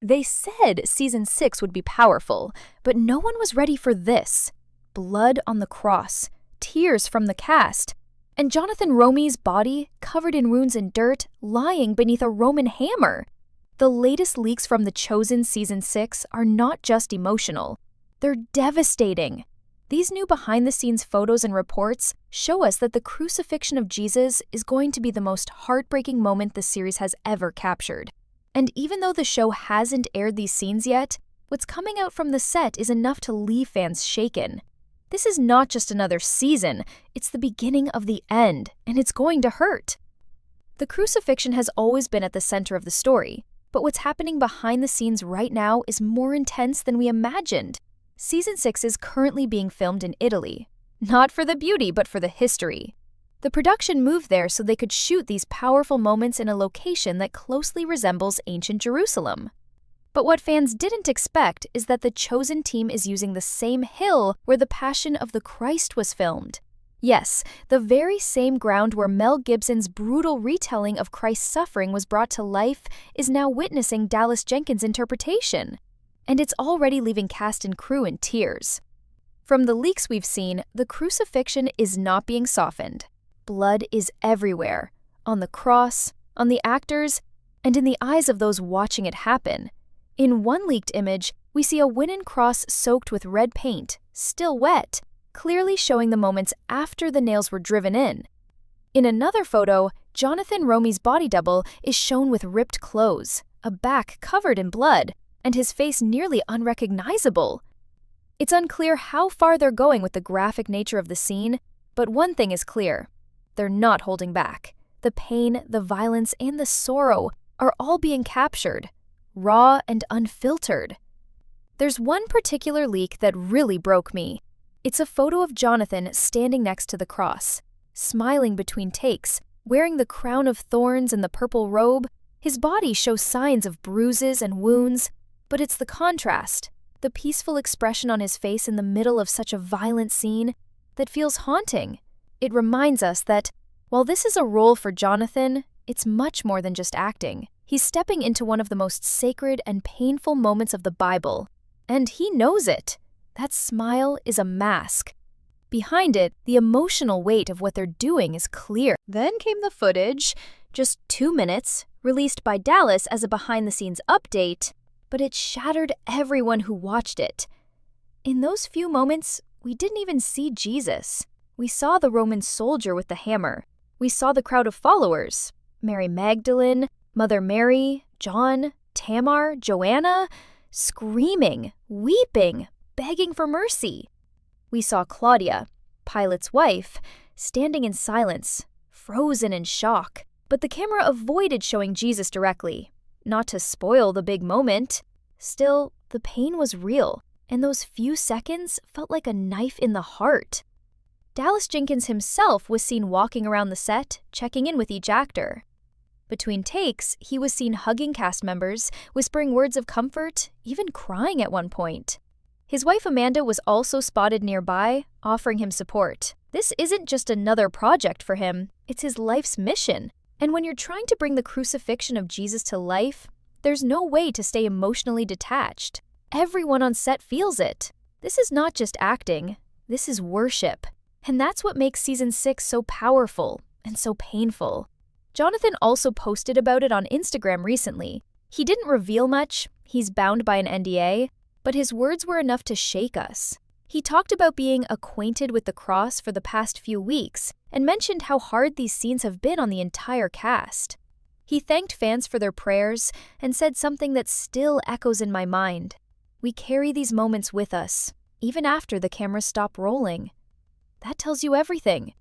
They said season 6 would be powerful, but no one was ready for this. Blood on the cross, tears from the cast, and Jonathan Roumie's body covered in wounds and dirt lying beneath a Roman hammer. The latest leaks from The Chosen season 6 are not just emotional. They're devastating. These new behind-the-scenes photos and reports show us that the crucifixion of Jesus is going to be the most heartbreaking moment the series has ever captured. And even though the show hasn't aired these scenes yet, what's coming out from the set is enough to leave fans shaken. This is not just another season, it's the beginning of the end, and it's going to hurt. The crucifixion has always been at the center of the story, but what's happening behind the scenes right now is more intense than we imagined. Season 6 is currently being filmed in Italy, not for the beauty but for the history. The production moved there so they could shoot these powerful moments in a location that closely resembles ancient Jerusalem. But what fans didn't expect is that the Chosen team is using the same hill where the Passion of the Christ was filmed. Yes, the very same ground where Mel Gibson's brutal retelling of Christ's suffering was brought to life is now witnessing Dallas Jenkins' interpretation. And it's already leaving cast and crew in tears. From the leaks we've seen, the crucifixion is not being softened. Blood is everywhere, on the cross, on the actors, and in the eyes of those watching it happen. In one leaked image, we see a wooden cross soaked with red paint, still wet, clearly showing the moments after the nails were driven in. In another photo, Jonathan Roumie's body double is shown with ripped clothes, a back covered in blood, and his face nearly unrecognizable. It's unclear how far they're going with the graphic nature of the scene, but one thing is clear. They're not holding back. The pain, the violence, and the sorrow are all being captured, raw and unfiltered. There's one particular leak that really broke me. It's a photo of Jonathan standing next to the cross, smiling between takes, wearing the crown of thorns and the purple robe. His body shows signs of bruises and wounds, but it's the contrast, the peaceful expression on his face in the middle of such a violent scene, that feels haunting. It reminds us that, while this is a role for Jonathan, it's much more than just acting. He's stepping into one of the most sacred and painful moments of the Bible, and he knows it. That smile is a mask. Behind it, the emotional weight of what they're doing is clear. Then came the footage, just 2 minutes, released by Dallas as a behind-the-scenes update, but it shattered everyone who watched it. In those few moments, we didn't even see Jesus. We saw the Roman soldier with the hammer. We saw the crowd of followers, Mary Magdalene, Mother Mary, John, Tamar, Joanna, screaming, weeping, begging for mercy. We saw Claudia, Pilate's wife, standing in silence, frozen in shock. But the camera avoided showing Jesus directly, not to spoil the big moment. Still, the pain was real, and those few seconds felt like a knife in the heart. Dallas Jenkins himself was seen walking around the set, checking in with each actor. Between takes, he was seen hugging cast members, whispering words of comfort, even crying at one point. His wife Amanda was also spotted nearby, offering him support. This isn't just another project for him, it's his life's mission. And when you're trying to bring the crucifixion of Jesus to life, there's no way to stay emotionally detached. Everyone on set feels it. This is not just acting, this is worship. And that's what makes season 6 so powerful and so painful. Jonathan also posted about it on Instagram recently. He didn't reveal much, he's bound by an NDA, but his words were enough to shake us. He talked about being acquainted with the cross for the past few weeks and mentioned how hard these scenes have been on the entire cast. He thanked fans for their prayers and said something that still echoes in my mind. We carry these moments with us, even after the cameras stop rolling. That tells you everything.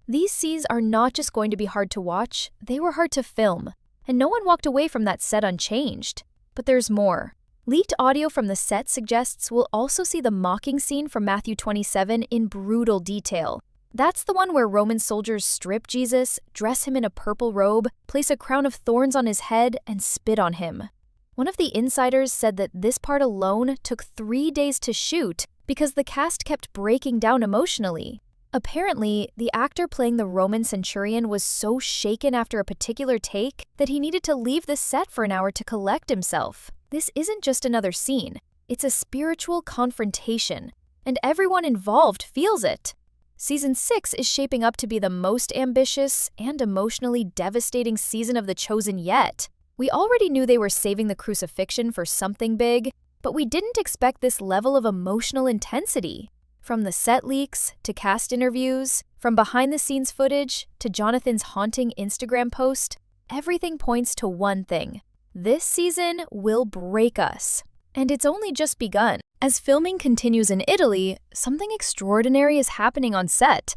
These scenes are not just going to be hard to watch, they were hard to film, and no one walked away from that set unchanged. But there's more. Leaked audio from the set suggests we'll also see the mocking scene from Matthew 27 in brutal detail. That's the one where Roman soldiers strip Jesus, dress him in a purple robe, place a crown of thorns on his head, and spit on him. One of the insiders said that this part alone took 3 days to shoot because the cast kept breaking down emotionally. Apparently, the actor playing the Roman centurion was so shaken after a particular take that he needed to leave the set for an hour to collect himself. This isn't just another scene, it's a spiritual confrontation, and everyone involved feels it. Season 6 is shaping up to be the most ambitious and emotionally devastating season of The Chosen yet. We already knew they were saving the crucifixion for something big, but we didn't expect this level of emotional intensity. From the set leaks to cast interviews, from behind-the-scenes footage to Jonathan's haunting Instagram post, everything points to one thing. This season will break us. And it's only just begun. As filming continues in Italy, something extraordinary is happening on set.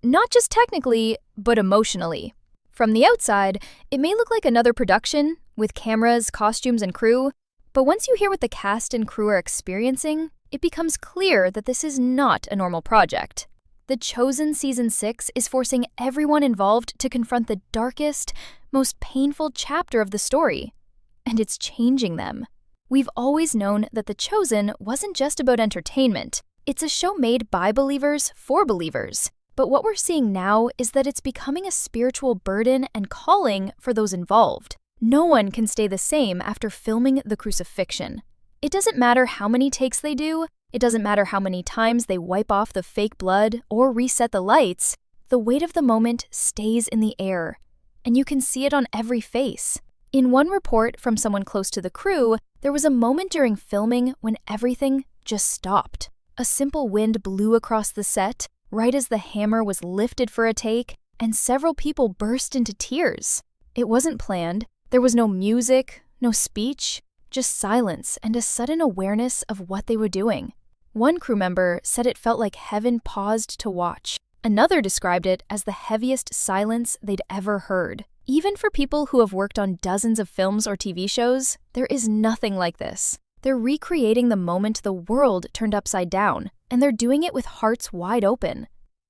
Not just technically, but emotionally. From the outside, it may look like another production, with cameras, costumes, and crew, but once you hear what the cast and crew are experiencing, it becomes clear that this is not a normal project. The Chosen Season 6 is forcing everyone involved to confront the darkest, most painful chapter of the story. And it's changing them. We've always known that The Chosen wasn't just about entertainment. It's a show made by believers for believers. But what we're seeing now is that it's becoming a spiritual burden and calling for those involved. No one can stay the same after filming the crucifixion. It doesn't matter how many takes they do, it doesn't matter how many times they wipe off the fake blood or reset the lights, the weight of the moment stays in the air, and you can see it on every face. In one report from someone close to the crew, there was a moment during filming when everything just stopped. A simple wind blew across the set, right as the hammer was lifted for a take, and several people burst into tears. It wasn't planned. There was no music, no speech, just silence and a sudden awareness of what they were doing. One crew member said it felt like heaven paused to watch. Another described it as the heaviest silence they'd ever heard. Even for people who have worked on dozens of films or TV shows, there is nothing like this. They're recreating the moment the world turned upside down, and they're doing it with hearts wide open.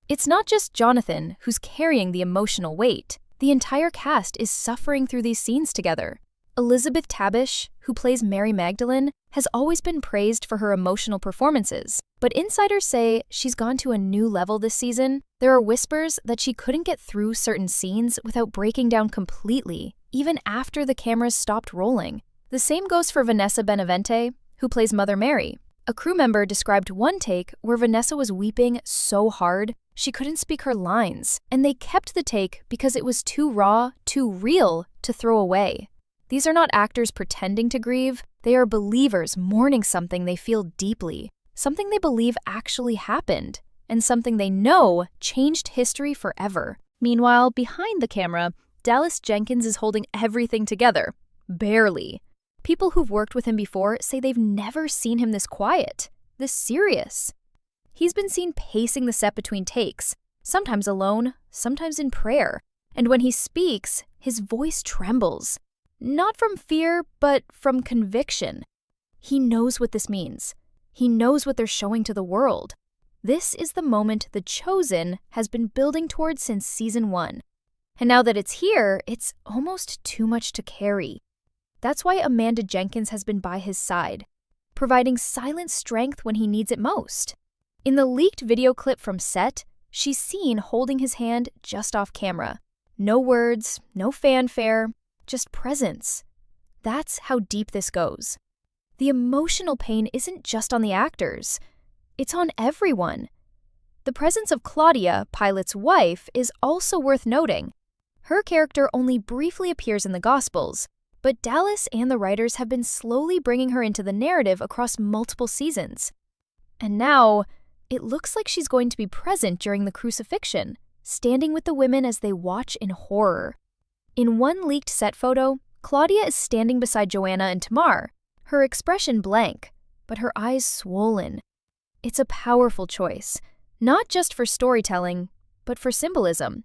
It's not just Jonathan who's carrying the emotional weight. The entire cast is suffering through these scenes together. Elizabeth Tabish, who plays Mary Magdalene, has always been praised for her emotional performances, but insiders say she's gone to a new level this season. There are whispers that she couldn't get through certain scenes without breaking down completely, even after the cameras stopped rolling. The same goes for Vanessa Benavente, who plays Mother Mary. A crew member described one take where Vanessa was weeping so hard she couldn't speak her lines, and they kept the take because it was too raw, too real to throw away. These are not actors pretending to grieve, they are believers mourning something they feel deeply, something they believe actually happened, and something they know changed history forever. Meanwhile, behind the camera, Dallas Jenkins is holding everything together. Barely. People who've worked with him before say they've never seen him this quiet, this serious. He's been seen pacing the set between takes, sometimes alone, sometimes in prayer, and when he speaks, his voice trembles. Not from fear, but from conviction. He knows what this means. He knows what they're showing to the world. This is the moment The Chosen has been building towards since season 1. And now that it's here, it's almost too much to carry. That's why Amanda Jenkins has been by his side, providing silent strength when he needs it most. In the leaked video clip from set, she's seen holding his hand just off camera. No words, no fanfare, just presence. That's how deep this goes. The emotional pain isn't just on the actors. It's on everyone. The presence of Claudia, Pilate's wife, is also worth noting. Her character only briefly appears in the Gospels, but Dallas and the writers have been slowly bringing her into the narrative across multiple seasons. And now, it looks like she's going to be present during the crucifixion, standing with the women as they watch in horror. In one leaked set photo, Claudia is standing beside Joanna and Tamar, her expression blank, but her eyes swollen. It's a powerful choice, not just for storytelling, but for symbolism.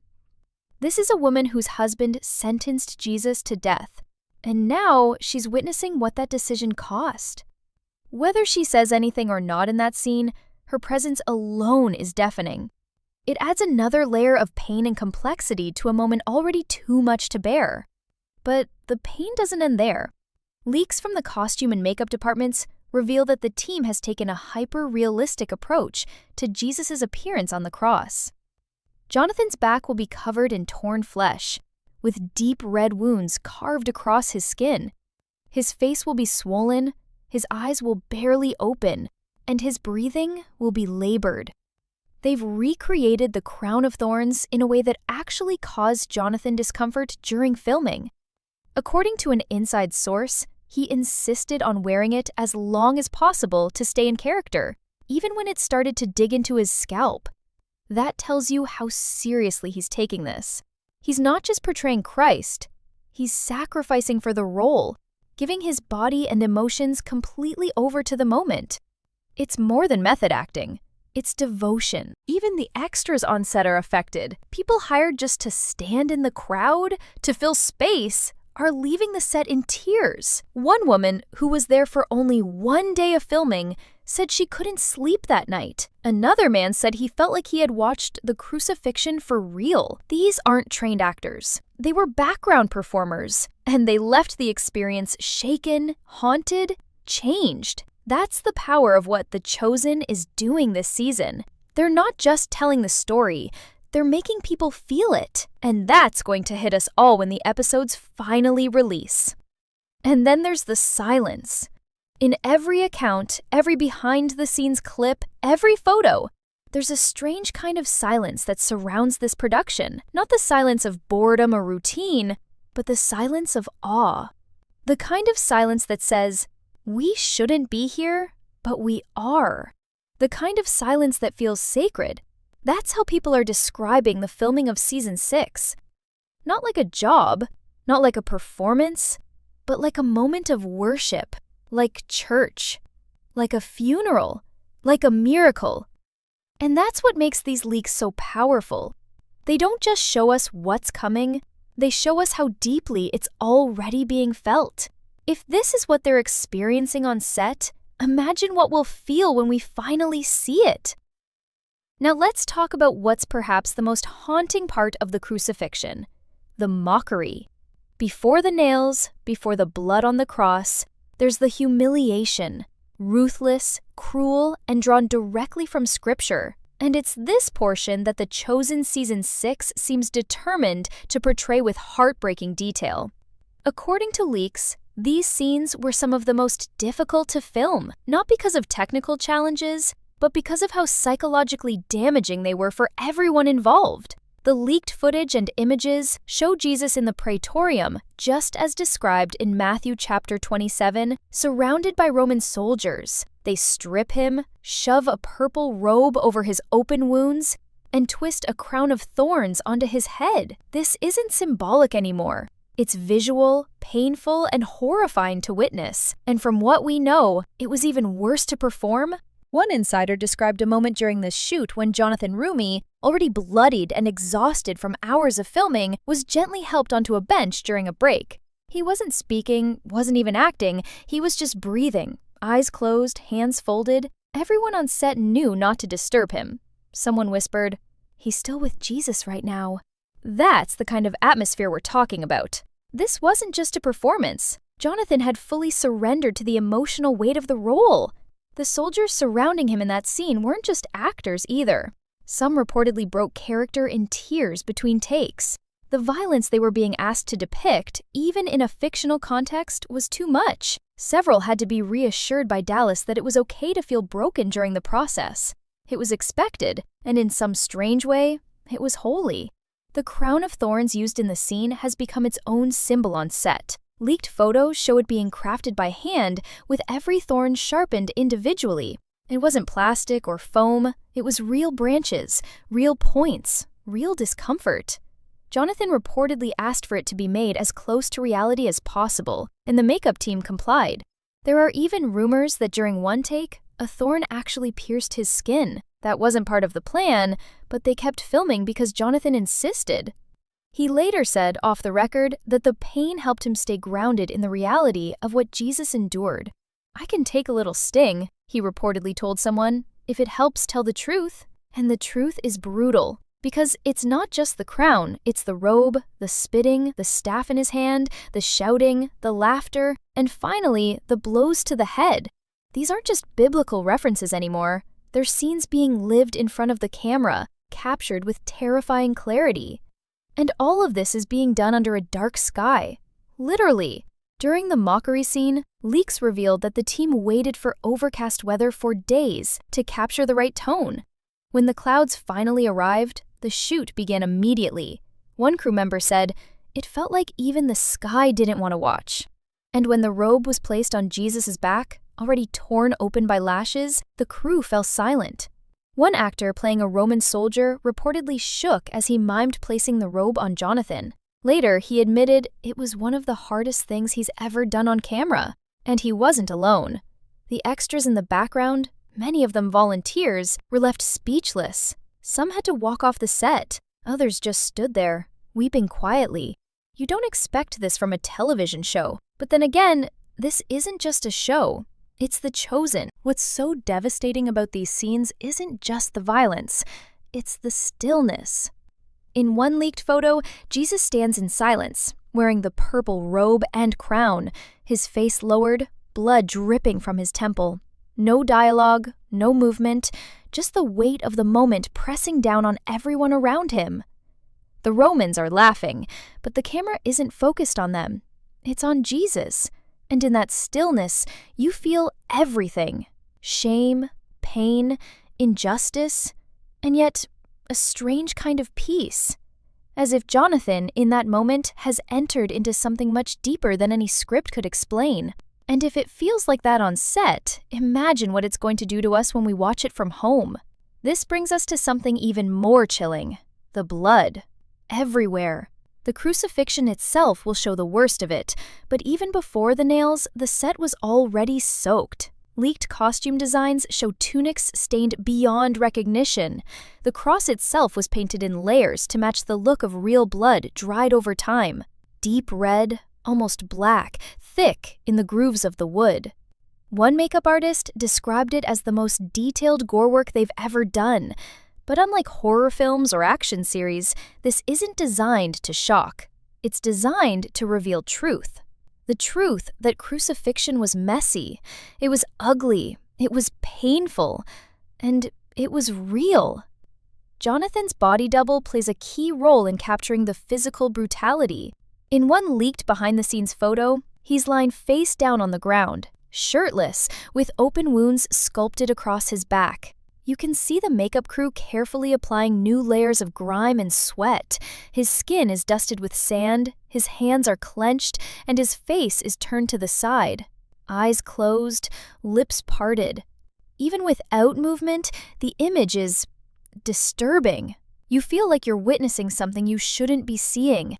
This is a woman whose husband sentenced Jesus to death, and now she's witnessing what that decision cost. Whether she says anything or not in that scene, her presence alone is deafening. It adds another layer of pain and complexity to a moment already too much to bear. But the pain doesn't end there. Leaks from the costume and makeup departments reveal that the team has taken a hyper-realistic approach to Jesus' appearance on the cross. Jonathan's back will be covered in torn flesh, with deep red wounds carved across his skin. His face will be swollen, his eyes will barely open, and his breathing will be labored. They've recreated the crown of thorns in a way that actually caused Jonathan discomfort during filming. According to an inside source, he insisted on wearing it as long as possible to stay in character, even when it started to dig into his scalp. That tells you how seriously he's taking this. He's not just portraying Christ, he's sacrificing for the role, giving his body and emotions completely over to the moment. It's more than method acting. It's devotion. Even the extras on set are affected. People hired just to stand in the crowd, to fill space, are leaving the set in tears. One woman, who was there for only one day of filming, said she couldn't sleep that night. Another man said he felt like he had watched the Crucifixion for real. These aren't trained actors. They were background performers, and they left the experience shaken, haunted, changed. That's the power of what The Chosen is doing this season. They're not just telling the story, they're making people feel it. And that's going to hit us all when the episodes finally release. And then there's the silence. In every account, every behind-the-scenes clip, every photo, there's a strange kind of silence that surrounds this production. Not the silence of boredom or routine, but the silence of awe. The kind of silence that says, we shouldn't be here, but we are. The kind of silence that feels sacred. That's how people are describing the filming of Season 6. Not like a job, not like a performance, but like a moment of worship, like church, like a funeral, like a miracle. And that's what makes these leaks so powerful. They don't just show us what's coming, they show us how deeply it's already being felt. If this is what they're experiencing on set, imagine what we'll feel when we finally see it. Now let's talk about what's perhaps the most haunting part of the crucifixion, the mockery. Before the nails, before the blood on the cross, there's the humiliation, ruthless, cruel, and drawn directly from Scripture. And it's this portion that The Chosen Season 6 seems determined to portray with heartbreaking detail. According to leaks, these scenes were some of the most difficult to film, not because of technical challenges, but because of how psychologically damaging they were for everyone involved. The leaked footage and images show Jesus in the praetorium, just as described in Matthew chapter 27, surrounded by Roman soldiers. They strip him, shove a purple robe over his open wounds, and twist a crown of thorns onto his head. This isn't symbolic anymore. It's visual, painful, and horrifying to witness. And from what we know, it was even worse to perform. One insider described a moment during this shoot when Jonathan Roumie, already bloodied and exhausted from hours of filming, was gently helped onto a bench during a break. He wasn't speaking, wasn't even acting, he was just breathing, eyes closed, hands folded. Everyone on set knew not to disturb him. Someone whispered, "He's still with Jesus right now." That's the kind of atmosphere we're talking about. This wasn't just a performance. Jonathan had fully surrendered to the emotional weight of the role. The soldiers surrounding him in that scene weren't just actors either. Some reportedly broke character in tears between takes. The violence they were being asked to depict, even in a fictional context, was too much. Several had to be reassured by Dallas that it was okay to feel broken during the process. It was expected, and in some strange way, it was holy. The crown of thorns used in the scene has become its own symbol on set. Leaked photos show it being crafted by hand, with every thorn sharpened individually. It wasn't plastic or foam, it was real branches, real points, real discomfort. Jonathan reportedly asked for it to be made as close to reality as possible, and the makeup team complied. There are even rumors that during one take, a thorn actually pierced his skin. That wasn't part of the plan, but they kept filming because Jonathan insisted. He later said, off the record, that the pain helped him stay grounded in the reality of what Jesus endured. "I can take a little sting," he reportedly told someone, "if it helps tell the truth." And the truth is brutal, because it's not just the crown, it's the robe, the spitting, the staff in his hand, the shouting, the laughter, and finally, the blows to the head. These aren't just biblical references anymore. They're scenes being lived in front of the camera, captured with terrifying clarity. And all of this is being done under a dark sky. Literally. During the mockery scene, leaks revealed that the team waited for overcast weather for days to capture the right tone. When the clouds finally arrived, the shoot began immediately. One crew member said, "It felt like even the sky didn't want to watch." And when the robe was placed on Jesus' back, already torn open by lashes, the crew fell silent. One actor playing a Roman soldier reportedly shook as he mimed placing the robe on Jonathan. Later, he admitted it was one of the hardest things he's ever done on camera. And he wasn't alone. The extras in the background, many of them volunteers, were left speechless. Some had to walk off the set. Others just stood there, weeping quietly. You don't expect this from a television show. But then again, this isn't just a show. It's The Chosen. What's so devastating about these scenes isn't just the violence. It's the stillness. In one leaked photo, Jesus stands in silence, wearing the purple robe and crown, his face lowered, blood dripping from his temple. No dialogue, no movement, just the weight of the moment pressing down on everyone around him. The Romans are laughing, but the camera isn't focused on them. It's on Jesus. And in that stillness, you feel everything. Shame, pain, injustice, and yet a strange kind of peace. As if Jonathan, in that moment, has entered into something much deeper than any script could explain. And if it feels like that on set, imagine what it's going to do to us when we watch it from home. This brings us to something even more chilling: the blood. Everywhere. The crucifixion itself will show the worst of it, but even before the nails, the set was already soaked. Leaked costume designs show tunics stained beyond recognition. The cross itself was painted in layers to match the look of real blood dried over time. Deep red, almost black, thick in the grooves of the wood. One makeup artist described it as the most detailed gore work they've ever done. But unlike horror films or action series, this isn't designed to shock. It's designed to reveal truth. The truth that crucifixion was messy, it was ugly, it was painful, and it was real. Jonathan's body double plays a key role in capturing the physical brutality. In one leaked behind-the-scenes photo, he's lying face down on the ground, shirtless, with open wounds sculpted across his back. You can see the makeup crew carefully applying new layers of grime and sweat. His skin is dusted with sand, his hands are clenched, and his face is turned to the side. Eyes closed, lips parted. Even without movement, the image is disturbing. You feel like you're witnessing something you shouldn't be seeing.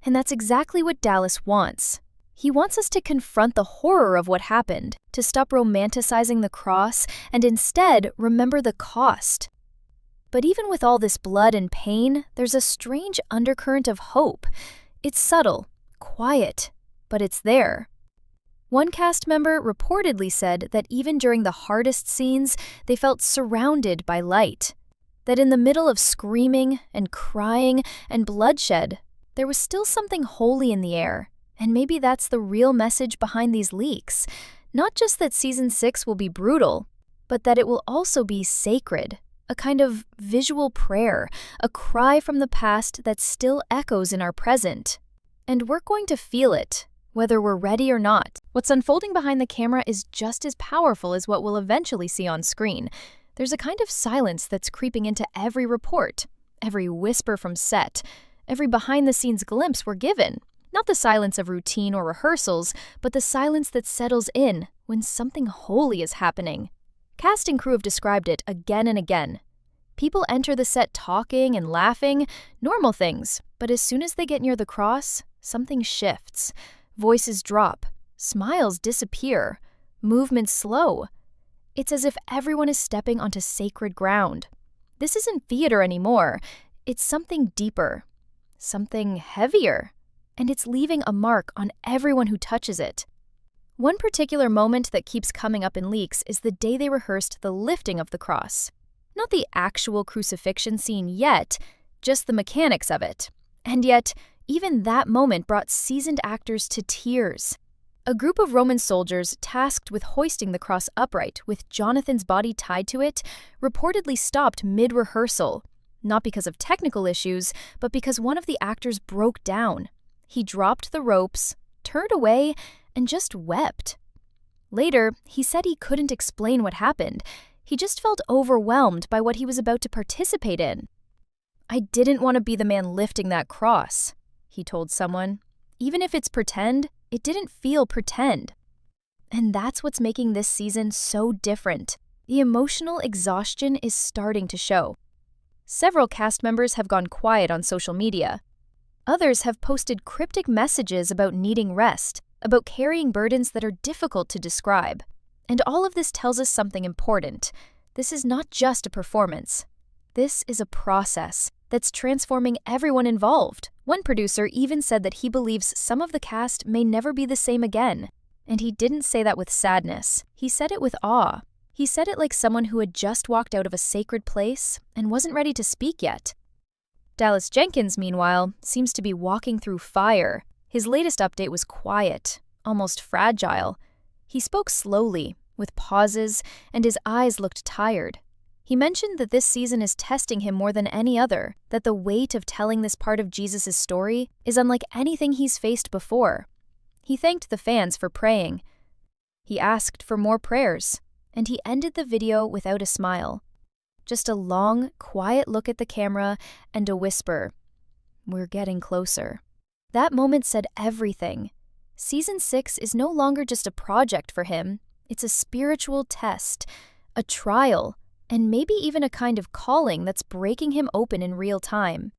And that's exactly what Dallas wants. He wants us to confront the horror of what happened, to stop romanticizing the cross, and instead remember the cost. But even with all this blood and pain, there's a strange undercurrent of hope. It's subtle, quiet, but it's there. One cast member reportedly said that even during the hardest scenes, they felt surrounded by light. That in the middle of screaming and crying and bloodshed, there was still something holy in the air. And maybe that's the real message behind these leaks. Not just that Season 6 will be brutal, but that it will also be sacred. A kind of visual prayer, a cry from the past that still echoes in our present. And we're going to feel it, whether we're ready or not. What's unfolding behind the camera is just as powerful as what we'll eventually see on screen. There's a kind of silence that's creeping into every report, every whisper from set, every behind-the-scenes glimpse we're given. Not the silence of routine or rehearsals, but the silence that settles in when something holy is happening. Cast and crew have described it again and again. People enter the set talking and laughing, normal things, but as soon as they get near the cross, something shifts. Voices drop, smiles disappear, movements slow. It's as if everyone is stepping onto sacred ground. This isn't theater anymore. It's something deeper, something heavier. And it's leaving a mark on everyone who touches it. One particular moment that keeps coming up in leaks is the day they rehearsed the lifting of the cross. Not the actual crucifixion scene yet, just the mechanics of it. And yet, even that moment brought seasoned actors to tears. A group of Roman soldiers tasked with hoisting the cross upright with Jonathan's body tied to it reportedly stopped mid-rehearsal, not because of technical issues, but because one of the actors broke down. He dropped the ropes, turned away, and just wept. Later, he said he couldn't explain what happened. He just felt overwhelmed by what he was about to participate in. "I didn't want to be the man lifting that cross," he told someone. "Even if it's pretend, it didn't feel pretend." And that's what's making this season so different. The emotional exhaustion is starting to show. Several cast members have gone quiet on social media. Others have posted cryptic messages about needing rest, about carrying burdens that are difficult to describe. And all of this tells us something important. This is not just a performance. This is a process that's transforming everyone involved. One producer even said that he believes some of the cast may never be the same again. And he didn't say that with sadness. He said it with awe. He said it like someone who had just walked out of a sacred place and wasn't ready to speak yet. Dallas Jenkins, meanwhile, seems to be walking through fire. His latest update was quiet, almost fragile. He spoke slowly, with pauses, and his eyes looked tired. He mentioned that this season is testing him more than any other, that the weight of telling this part of Jesus' story is unlike anything he's faced before. He thanked the fans for praying. He asked for more prayers, and he ended the video without a smile. Just a long, quiet look at the camera and a whisper, "We're getting closer." That moment said everything. Season 6 is no longer just a project for him. It's a spiritual test, a trial, and maybe even a kind of calling that's breaking him open in real time.